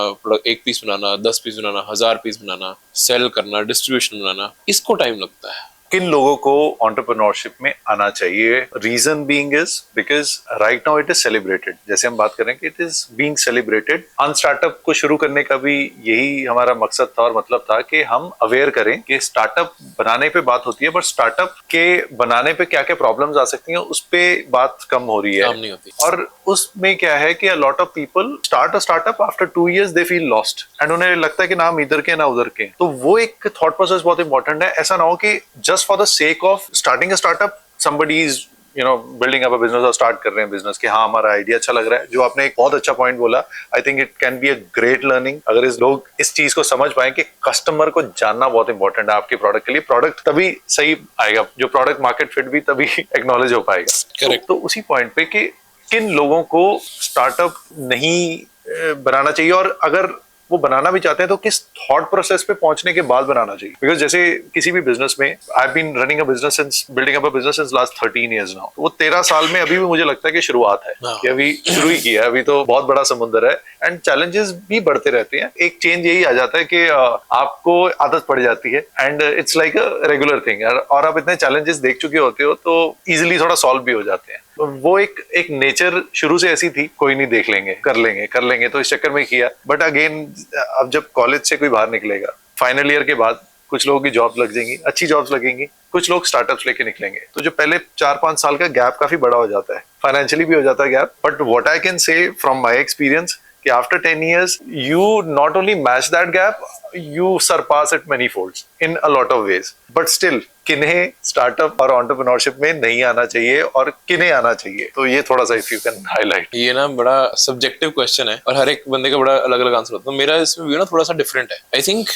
एक पीस बनाना, 10 पीस बनाना, 1000 पीस बनाना, सेल करना, डिस्ट्रीब्यूशन बनाना, इसको टाइम लगता है। किन लोगों को एंटरप्रेन्योरशिप में आना चाहिए? Reason being is because right now it is celebrated, जैसे हम बात करें कि it is being celebrated. Startup को शुरू करने का भी यही हमारा मकसद था और मतलब था कि हम अवेयर करें कि स्टार्टअप बनाने पे बात होती है, बट स्टार्टअप के बनाने पे क्या क्या प्रॉब्लम्स आ सकती हैं उस पे बात कम हो रही है, काम नहीं होती। और उसमें क्या है कि अ lot of people start a startup, after 2 years they feel lost and उन्हें लगता है कि ना हम इधर के ना उधर के। तो वो एक थॉट प्रोसेस बहुत इंपॉर्टेंट है। ऐसा ना हो कि just for the sake of starting a startup somebody is building up a business और स्टार्ट कर रहे हैं बिजनेस कि हाँ हमारा आइडिया अच्छा लग रहा है। जो आपने एक बहुत अच्छा पॉइंट बोला, आई think it can be a great learning अगर इस लोग इस चीज को समझ पाए कि कस्टमर को जानना बहुत इंपॉर्टेंट है आपके प्रोडक्ट के लिए। प्रोडक्ट तभी सही आएगा, जो प्रोडक्ट मार्केट फिट भी तभी एक्नॉलेज हो पाएगा। Correct. तो उसी पॉइंट पे कि किन लोगों को स्टार्टअप नहीं बनाना चाहिए, और अगर वो बनाना भी चाहते हैं तो किस थॉट प्रोसेस पे पहुंचने के बाद बनाना चाहिए। बिकॉज जैसे किसी भी बिजनेस में, I have been running a business since building up a business since last 13 years now. वो 13 साल में अभी भी मुझे लगता है कि शुरुआत है, कि अभी शुरू ही किया है, अभी तो बहुत बड़ा समुंदर है एंड चैलेंजेस भी बढ़ते रहते हैं। एक चेंज यही आ जाता है कि आपको आदत पड़ जाती है and it's like a regular thing, और आप इतने चैलेंजेस देख चुके होते हो तो इजिली थोड़ा सॉल्व भी हो जाते हैं। तो वो एक नेचर शुरू से ऐसी थी, कोई नहीं देख लेंगे, कर लेंगे, तो इस चक्कर में किया। बट अगेन अब जब कॉलेज से कोई बाहर निकलेगा, फाइनल ईयर के बाद कुछ लोगों की जॉब लग जाएंगी, अच्छी जॉब्स लगेंगी, कुछ लोग स्टार्टअप्स लेके निकलेंगे, तो जो पहले 4-5 साल का गैप काफी बड़ा हो जाता है, फाइनेंशियली भी हो जाता है gap. But what I can say from my experience कि after 10 years you not only match that gap, you surpass it many folds in a lot of ways. But still किन्हें स्टार्टअप और entrepreneurship में नहीं आना चाहिए और किन्हें आना चाहिए, तो ये थोड़ा सा इफ यू कैन हाईलाइट। ये ना बड़ा सब्जेक्टिव क्वेश्चन है और हर एक बंदे का बड़ा अलग अलग आंसर होता है। मेरा इसमें व्यू ना थोड़ा सा डिफरेंट है। आई थिंक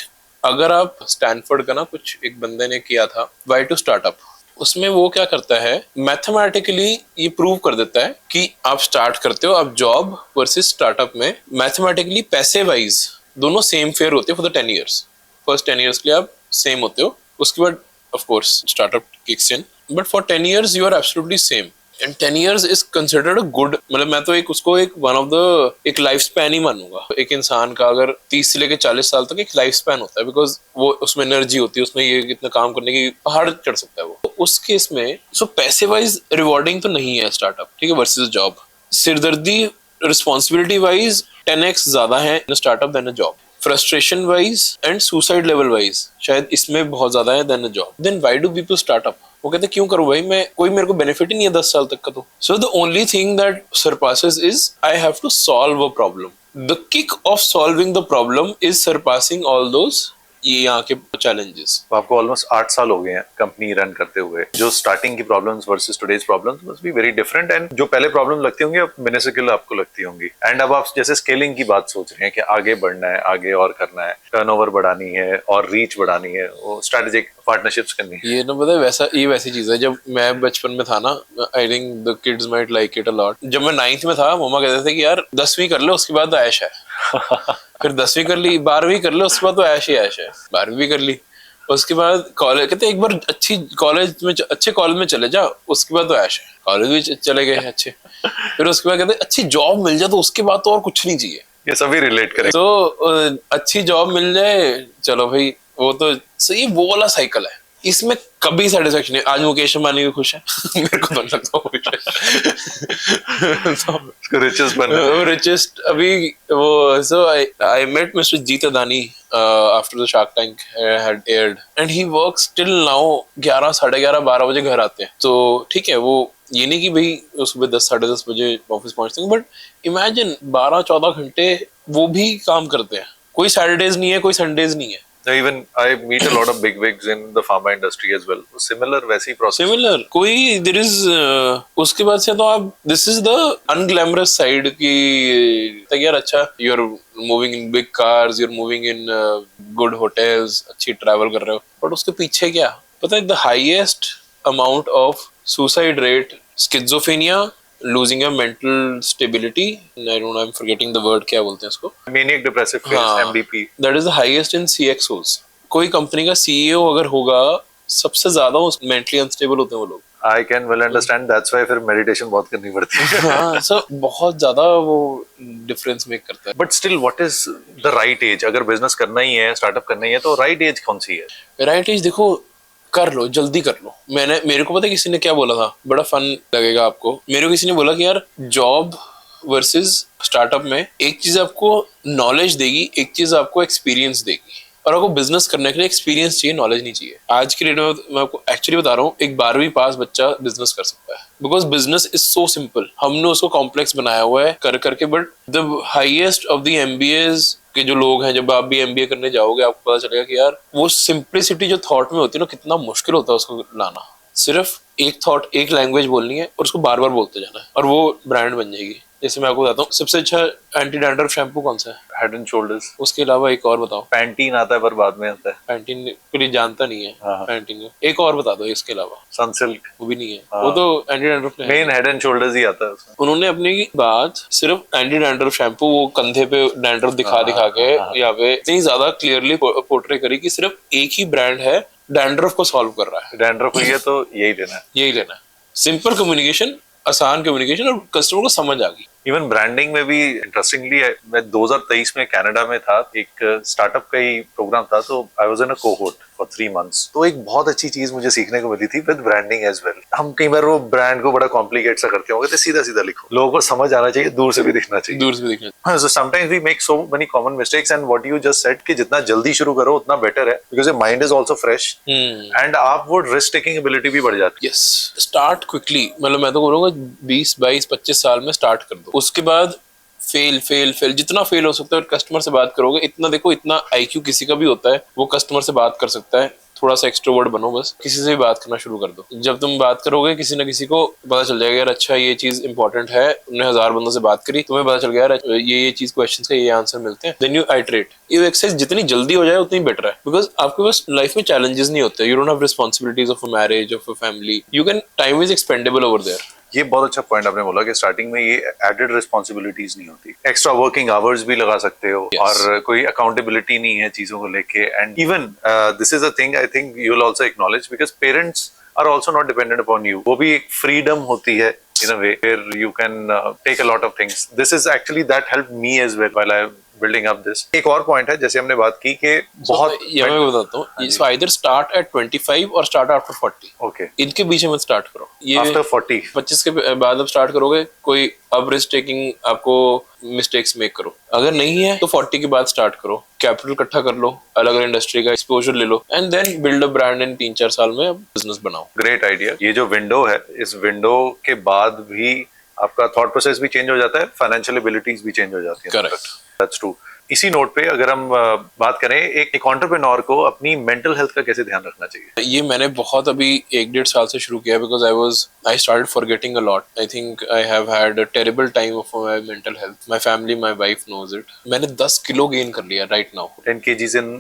अगर आप स्टैनफोर्ड का ना कुछ एक बंदे ने किया था वाई टू स्टार्टअप, उसमें वो क्या करता है, मैथमेटिकली ये प्रूव कर देता है कि आप स्टार्ट करते हो, आप जॉब वर्सेस स्टार्टअप में मैथमेटिकली पैसे वाइज दोनों सेम फेयर होते हो for the 10 years। First 10 years के लिए आप सेम होते हो, उसके बाद of course startup kicks in, but for 10 years you are absolutely same. And 10 years is considered a good, मतलब मैं तो उसको एक वन ऑफ द एक लाइफ स्पैन ही मानूंगा। एक इंसान का अगर 30 से लेकर 40 साल तक एक लाइफ स्पैन होता है, बिकॉज वो उसमें एनर्जी होती है, उसमें ये कितना काम करने की, पहाड़ चढ़ सकता है वो। तो उस केस में सो पैसे वाइज रिवॉर्डिंग तो नहीं है स्टार्टअप, ठीक है, वर्सेस जॉब। सिरदर्दी रिस्पॉन्सिबिलिटी वाइज 10x ज्यादा है in startup than a job. Frustration wise and suicide level wise शायद इसमें बहुत ज्यादा है than a job. Then why do people startup? वो कहते क्यों करूं भाई, मैं कोई मेरे को बेनिफिट ही नहीं है 10 साल तक का। तो so the only thing that surpasses is I have to solve a problem. The kick of solving the problem is surpassing all those ये यहाँ के चैलेंजेस। आपको ऑलमोस्ट 8 साल हो गए हैं कंपनी रन करते हुए। जो स्टार्टिंग की problems versus today's problems must be very different, and जो पहले प्रॉब्लम लगती होंगी अब मिनिसिकल आपको लगती होंगी। एंड अब आप जैसे स्केलिंग की बात सोच रहे हैं कि आगे बढ़ना है, आगे और करना है, टर्नओवर बढ़ानी है और रीच बढ़ानी है, वो स्ट्रेटेजिक पार्टनरशिप्स करनी है। ये ना पता है वैसा, ये वैसी चीज है। जब मैं बचपन में था ना, आई think the kids might like it a lot. जब मैं 9th में था, मम्मा कहते थे कि यार 10वीं कर ले उसके बाद ऐश है। फिर 10वीं कर ली, 12वीं कर ले उसके बाद तो ऐश ही ऐश है। 12वीं भी कर ली, उसके बाद कॉलेज कहते एक बार अच्छी कॉलेज में, अच्छे कॉलेज में चले जा, उसके बाद तो ऐश है। कॉलेज भी चले गए अच्छे, फिर उसके बाद कहते अच्छी जॉब मिल जाए तो उसके बाद तो और कुछ नहीं चाहिए। ये सभी रिलेट करें। तो अच्छी जॉब मिल जाए, चलो भाई वो तो सही, वो वाला साइकिल है। इसमें कभी सेटिस्फेक्शन नहीं। आज मुकेश अंबानी भी खुश है मेरे को तो लगता है रिचेस्ट बन रिचेस्ट अभी वो। So I met mister Jeet Adani after the shark tank had aired and he works till now. 11, 11:30, 12 बजे घर आते हैं। तो ठीक है, वो ये नहीं कि भाई सुबह 10, 10:30 बजे ऑफिस पहुंचते हैं, बट इमेजिन 12-14 घंटे वो भी काम करते हैं। कोई सैटरडेज नहीं है, कोई संडेज नहीं है। Even I meet a lot of bigwigs in the pharma industry as well. Similar वैसी process. Similar कोई there is उसके बाद से तो आप this is the unglamorous side की यार अच्छा you're moving in big cars, you're moving in good hotels, अच्छी travel कर रहे हो, but उसके पीछे क्या पता है? The highest amount of suicide rate, schizophrenia losing your mental stability. I don't know, I'm forgetting the word, क्या बोलते हैं उसको. Maniac depressive phase, हाँ, MDP. that is the highest in CXOs. कोई कंपनी का CEO अगर होगा, सबसे ज्यादा वो मेंटली अनस्टेबल होते हैं वो लोग. I can well understand. That's why फिर meditation बहुत करनी पड़ती है. हाँ, so बहुत ज्यादा वो डिफरेंस मेक करता है. But still, what is the right age? अगर business करना ही है, startup करना ही है, तो right age कौन सी है? राइट एज देखो, कर लो, जल्दी कर लो. मेरे को पता है किसी ने क्या बोला था, बड़ा फन लगेगा आपको. मेरे को किसी ने बोला कि यार जॉब वर्सेस स्टार्टअप में एक चीज आपको नॉलेज देगी, एक चीज आपको एक्सपीरियंस देगी. और आपको बिजनेस करने के लिए एक्सपीरियंस चाहिए, नॉलेज नहीं चाहिए. आज की डेट में मैं आपको एक्चुअली बता रहा हूँ, एक 12वीं पास बच्चा बिजनेस कर सकता है. Because business is so simple. हमने उसको कॉम्प्लेक्स बनाया हुआ है कर करके. But the highest of the MBAs के जो लोग हैं, जब आप भी एमबीए करने जाओगे आपको पता चलेगा कि यार वो सिंप्लिसिटी जो थॉट में होती है ना, कितना मुश्किल होता है उसको लाना. सिर्फ एक थॉट, एक लैंग्वेज बोलनी है और उसको बार बार बोलते जाना है और वो ब्रांड बन जाएगी. जैसे मैं आपको बताता हूँ, सबसे अच्छा एंटी डैंड्रफ शैम्पू कौन सा है? Head and Shoulders. उसके अलावा एक और बताओ. Pantene आता है पर बाद में आता है. पैंटीन कोई जानता नहीं है. हाँ. पैंटीन एक और बता दो इसके अलावा. Sunsilk. वो भी नहीं है. हाँ. वो तो एंटी डैंड्रफ में है. Main Head and Shoulders ही आता है उसमें. उन्होंने अपनी बात सिर्फ एंटी डैंड्रफ शैम्पू, वो कंधे पे डैंड्रफ दिखा के यहाँ पे इतनी ज्यादा क्लियरली पोर्ट्रे करी कि सिर्फ एक ही ब्रांड है डैंड्रफ को सॉल्व कर रहा है. Dandruff हुई है तो यही लेना है. यही लेना है. सिंपल कम्युनिकेशन, आसान कम्युनिकेशन और कस्टमर को समझ आ गई. इवन ब्रांडिंग में भी इंटरेस्टिंगली, मैं 2023 में कनाडा में था, एक स्टार्टअप का ही प्रोग्राम था, तो I was in a cohort for 3 months. तो एक बहुत अच्छी चीज मुझे सीखने को मिली थी विद ब्रांडिंग एज वेल. हम कई बार वो ब्रांड को बड़ा कॉम्प्लिकेट सा करते होंगे, तो सीधा सीधा लिखो, लोगों को समझ आना चाहिए, दूर से भी दिखना चाहिए. दूर से भी दिखना. So sometimes we make so many common mistakes, and what you just said कि जितना जल्दी शुरू करो उतना बेटर है, because your mind is also fresh and आप वो risk taking ability भी बढ़ जाती है. Yes, start quickly. मतलब मैं तो बोलूंगा 20, 22, 25 साल में स्टार्ट कर दो. उसके बाद फेल जितना फेल हो सकता है कस्टमर से बात करोगे. इतना देखो, इतना आईक्यू किसी का भी होता है, वो कस्टमर से बात कर सकता है. थोड़ा सा एक्सट्रोवर्ट बनो, बस किसी से भी बात करना शुरू कर दो. जब तुम बात करोगे किसी ना किसी को पता चल जाएगा यार अच्छा ये चीज इंपॉर्टेंट है. उन्हें 1000 बंदों से बात करी, तुम्हें पता चल गया यार ये चीज क्वेश्चंस का ये आंसर मिलते हैं. Then you iterate. ये एक्सरसाइज जितनी जल्दी हो जाए उतनी बेटर है. बिकॉज आपके पास लाइफ में चैलेंजेस नहीं होते. You don't have responsibilities of a marriage, of a family. You can, time is expendable over there. ये बहुत अच्छा पॉइंट आपने बोला कि स्टार्टिंग में ये एडेड रिस्पॉन्सिबिलिटीज नहीं होती. एक्स्ट्रा वर्किंग आवर्स भी लगा सकते हो. Yes. और कोई अकाउंटेबिलिटी नहीं है चीजों को लेके. And even this is a thing I think you will also acknowledge, because parents are also not dependent upon you. वो भी एक फ्रीडम होती है in a way where you can take a lot of things. This is actually that helped me as well while I building up this. एक और point है, जैसे हमने बात की कि बहुत ये मैं बताता हूँ. सो आइदर स्टार्ट एट 25 और स्टार्ट आफ्टर 40. ओके, इनके बीच में स्टार्ट करो. ये आफ्टर 40 25 के बाद अब स्टार्ट करोगे, कोई अब रिस्क टेकिंग आपको मिस्टेक्स मेक करो. अगर नहीं है तो 40 के बाद स्टार्ट करो. कैपिटल इकट्ठा कर लो, अलग अलग इंडस्ट्री का एक्सपोजर ले लो, and then build a brand. इन 3-4 साल में बिजनेस बनाओ. Great idea. ये जो विंडो है, इस विंडो के बाद भी आपका थॉट प्रोसेस भी चेंज हो जाता है, फाइनेंशियल एबिलिटीज भी चेंज हो जाती है. Correct, that's true. इसी नोट पे अगर हम बात करें, एक एंटरप्रेन्योर को अपनी मेंटल हेल्थ का कैसे ध्यान रखना चाहिए? ये मैंने बहुत अभी 1-1.5 साल से शुरू किया. Because I started forgetting a lot. I think I have had a terrible time of my mental health. My family, my wife knows it. मैंने 10 किलो गेन कर लिया right now. 10 kgs in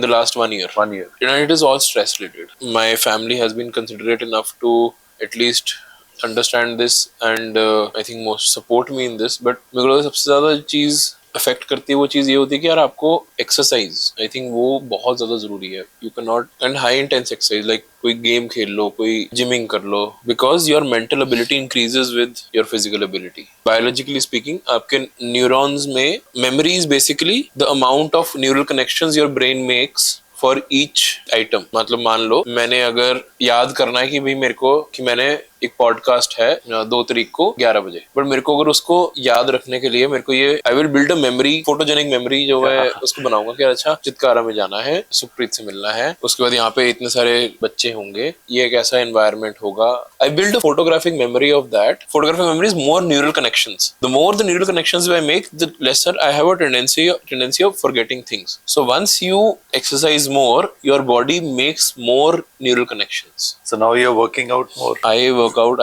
the last 1 year. 1 year. And it is all stress related. My family has been considerate enough to at least understand this and I think most support me in this. But मेरे को सबसे ज्यादा चीज affect करती है, वो चीज ये होती है कि यार आपको एक्सरसाइज, आई थिंक वो बहुत ज्यादा जरूरी है. You can not, and high intense exercise like कोई गेम खेल लो, कोई जिमिंग कर लो. Because your mental ability increases with your physical ability. Biologically speaking आपके न्यूरॉन्स में memories, basically the amount of neural connections your brain makes for each item. मतलब मान लो मैंने अगर याद करना है कि भाई मेरे को, कि मैंने एक पॉडकास्ट है 2 तारीख को 11 बजे, बट मेरे को अगर उसको याद रखने के लिए मेरे को ये, I will build a memory, photogenic memory जो है उसको बनाऊंगा कि अच्छा चित्कारा में जाना है, सुखप्रीत से मिलना है, उसके बाद यहाँ पे इतने सारे बच्चे होंगे, ये एक ऐसा एनवायरनमेंट होगा. I build a photographic memory of that. Photographic memory is more neural connections. The more the neural connections I make, the lesser I have a tendency of forgetting things. So once you exercise more, your body makes more neural connections. So now you're working out more. I work workout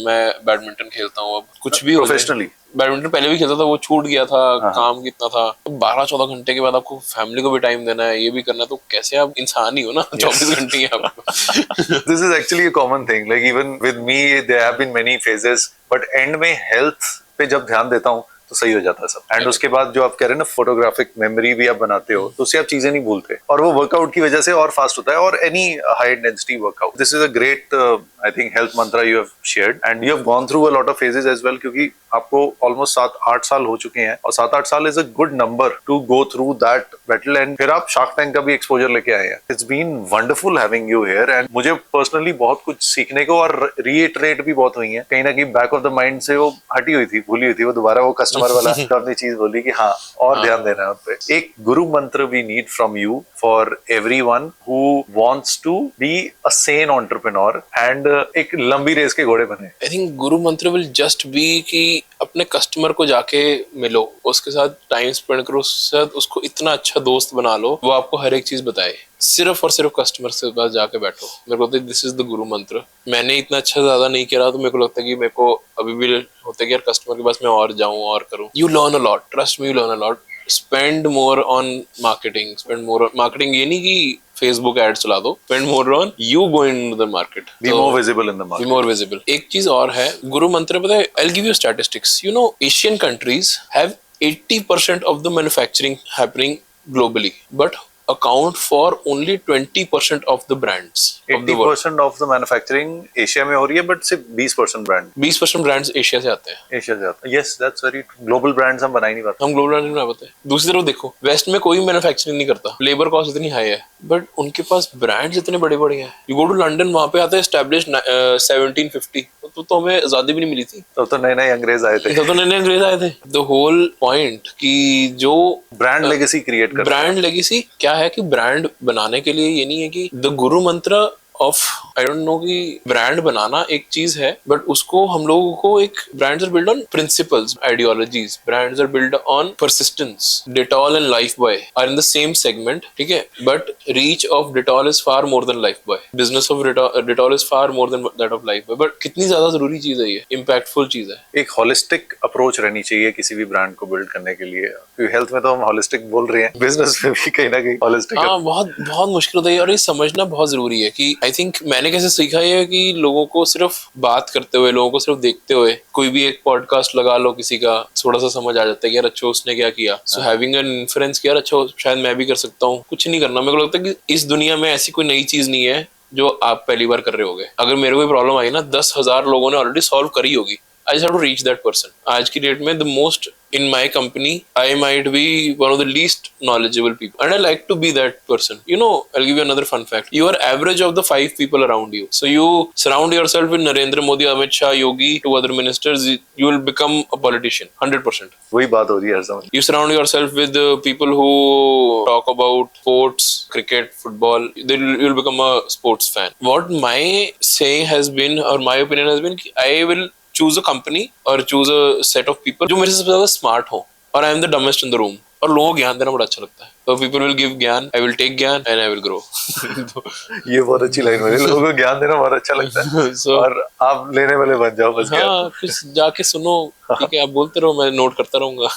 मैं badminton खेलता हूँ अब, कुछ भी हो जाए। Professionally? Badminton पहले भी खेलता था, वो छूट गया था, काम कितना था। 12-14 घंटे के बाद आपको फैमिली को भी टाइम देना है, ये भी करना है, तो कैसे आप इंसान ही हो ना 24 घंटे ही आप। This is actually a common thing. Like even with me, there have been many phases, but end में health पे जब ध्यान देता हूँ तो सही हो जाता है सब। एंड उसके बाद जो आप कह रहे हैं ना, फोटोग्राफिक मेमोरी भी आप बनाते हो, तो उससे आप चीजें नहीं भूलते, और वो वर्कआउट की वजह से और फास्ट होता है, और any high intensity workout. This is a great I think health mantra you have shared, and you have gone through a lot of phases as well, क्योंकि आपको ऑलमोस्ट 7-8 साल हो चुके हैं, और 7-8 साल is a good number to go through that battle, and फिर आप शार्क टैंक का भी एक्सपोजर लेके आए हैं। It's been wonderful having you here, and मुझे पर्सनली बहुत कुछ सीखने को और रीइटरेट भी बहुत हुई है। कहीं ना कहीं बैक ऑफ द माइंड से वो हटी हुई थी, भूली हुई थी, वो दोबारा वो कस्टमर वाला अपनी चीज बोली कि हाँ और ध्यान देना है उस पे। एक गुरु मंत्र we need from you for everyone who wants to be a sane entrepreneur and एक लंबी रेस के घोड़े बने। आई थिंक गुरु मंत्र विल जस्ट बी कि अपने कस्टमर को जाके मिलो, उसके साथ टाइम स्पेंड करो, उसके साथ उसको इतना अच्छा दोस्त बना लो, वो आपको हर एक चीज बताए। सिर्फ और सिर्फ कस्टमर के पास जाके बैठो। मेरे को लगता है दिस इज द गुरु मंत्र। मैंने इतना अच्छा ज्यादा नहीं किया, तो मेरे को लगता है कि मेरे को अभी भी होता है कि यार कस्टमर के पास मैं और जाऊं और करूं। You learn a lot, trust me, you learn a lot. Spend more on marketing, spend more on marketing. ये नहीं कि फेसबुक एड चला दो, spend more on you going into the market, be more visible in the market, be more visible. एक चीज और है गुरु मंत्र, पता है, I will give you statistics. You know Asian countries have 80% of the manufacturing happening globally, but account for only 20% of the brands of the world. 80% of the manufacturing Asia में हो रही है, बट सिर्फ 20% ब्रांड 20% ब्रांड्स एशिया से आते हैं। Asia से आता है। Yes, that's very global brands हम बना ही नहीं पाते। हम ग्लोबल ब्रांड बना पाते हैं। दूसरी तरफ देखो, वेस्ट में कोई मैन्युफैक्चरिंग नहीं करता, लेबर कॉस्ट इतनी हाई है, बट उनके पास ब्रांड्स इतने बड़े बड़े हैं। यू गो टू लंदन, वहां पे आता है एस्टैब्लिश्ड 1750, तो हमें आजादी भी नहीं मिली थी, तो नए नए अंग्रेज आए थे, तो नए अंग्रेज आए थे। द होल पॉइंट कि जो ब्रांड लेगेसी क्रिएट कर, ब्रांड लेगेसी क्या है कि ब्रांड बनाने के लिए ये नहीं है कि the guru mantra of I don't know कि ब्रांड बनाना एक चीज है, बट उसको हम लोगों को एक brands are build on principles, ideologies, brands are build on persistence. Dettol and lifebuoy are in the same segment, ठीक है, but reach of Dettol is far more than lifebuoy, business of Dettol is far more than that of lifebuoy. But कितनी ज्यादा जरूरी चीज है ये, impactful चीज है। एक होलिस्टिक अप्रोच रहनी चाहिए किसी भी ब्रांड को बिल्ड करने के लिए, क्योंकि हेल्थ में तो हम होलिस्टिक बोल रहे हैं, बिजनेस में भी कहीं ना कहीं होलिस्टिक। हाँ, बहुत बहुत मुश्किल होता है, और ये समझना बहुत जरूरी है कि आई थिंक मैंने कैसे सीखा है कि लोगों को सिर्फ बात करते हुए, लोगों को सिर्फ देखते हुए, कोई भी एक पॉडकास्ट लगा लो किसी का, थोड़ा सा समझ आ जाता है कि यार अच्छा उसने क्या किया, सो हैविंग एन इन्फ्लुएंस कि यार अच्छा शायद मैं भी कर सकता हूँ। कुछ नहीं करना। मेरे को लगता है कि इस दुनिया में ऐसी कोई नई चीज नहीं है जो आप पहली बार कर रहे होगे। अगर मेरे कोई प्रॉब्लम आई ना, 10,000 लोगों ने ऑलरेडी सॉल्व करी होगी। I just have to reach that person. आज की डेट में the most in my company, I might be one of the least knowledgeable people, and I like to be that person. You know, I'll give you another fun fact. You are average of the 5 people around you. So you surround yourself with Narendra Modi, Amit Shah, Yogi, 2 other ministers, you will become a politician, 100%. वही बात हो रही है हर समय। You surround yourself with people who talk about sports, cricket, football, then you'll become a sports fan. What my saying has been, or my opinion has been, I will choose a company or choose a set of people जो मेरे से सबसे ज्यादा smart हो, और I am the dumbest in the room, और लोगों को ज्ञान देना बड़ा अच्छा लगता है। तो पीपल विल गिव ज्ञान, आई विल टेक ज्ञान एंड आई विल ग्रो। ये बहुत अच्छी लाइन बनी, लोगों को ज्ञान देना बहुत अच्छा लगता है। So, और आप लेने वाले बन जाओ बस। हाँ, कुछ जाके सुनो, ठीक है, आप बोलते रहो, मैं नोट करता रहूंगा।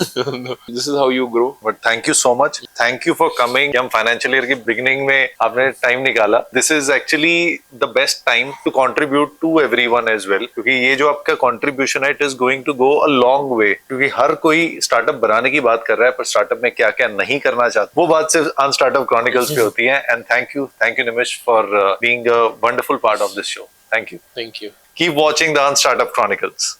This is how you grow. But thank you so much, thank you for coming. हम फाइनेंशियल ईयर की बिगिनिंग में आपने टाइम निकाला। This is actually the best time to contribute to everyone as well, क्योंकि ये जो आपका कंट्रीब्यूशन है, it is going to go a long way. क्योंकि हर कोई स्टार्टअप बनाने की बात कर रहा है, पर स्टार्टअप में क्या क्या नहीं करना चाहता, वो बात सिर्फ अनस्टार्टअप क्रॉनिकल्स पे होती है। And thank you Nimish for being a wonderful part of this show. Thank you. Thank you. Keep watching the Unstartup Chronicles.